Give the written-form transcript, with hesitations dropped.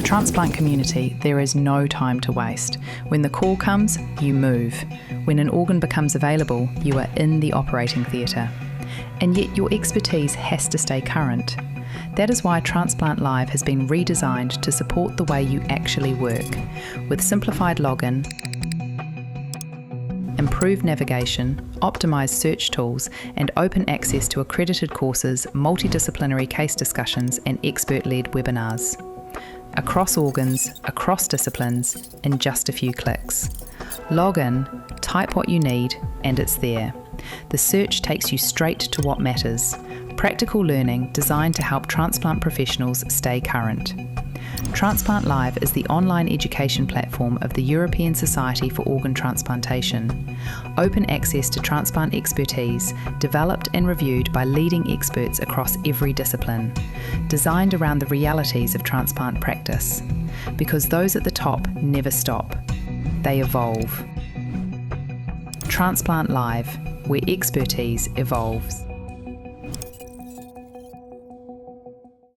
the transplant community, there is no time to waste. When the call comes, you move. When an organ becomes available, you are in the operating theatre. And yet your expertise has to stay current. That is why Transplant Live has been redesigned to support the way you actually work, with simplified login, improved navigation, optimised search tools, and open access to accredited courses, multidisciplinary case discussions, and expert-led webinars. Across organs, across disciplines, in just a few clicks. Log in, type what you need, and it's there. The search takes you straight to what matters. Practical learning designed to help transplant professionals stay current. Transplant Live is the online education platform of the European Society for Organ Transplantation. Open access to transplant expertise, developed and reviewed by leading experts across every discipline. Designed around the realities of transplant practice. Because those at the top never stop. They evolve. Transplant Live, where expertise evolves.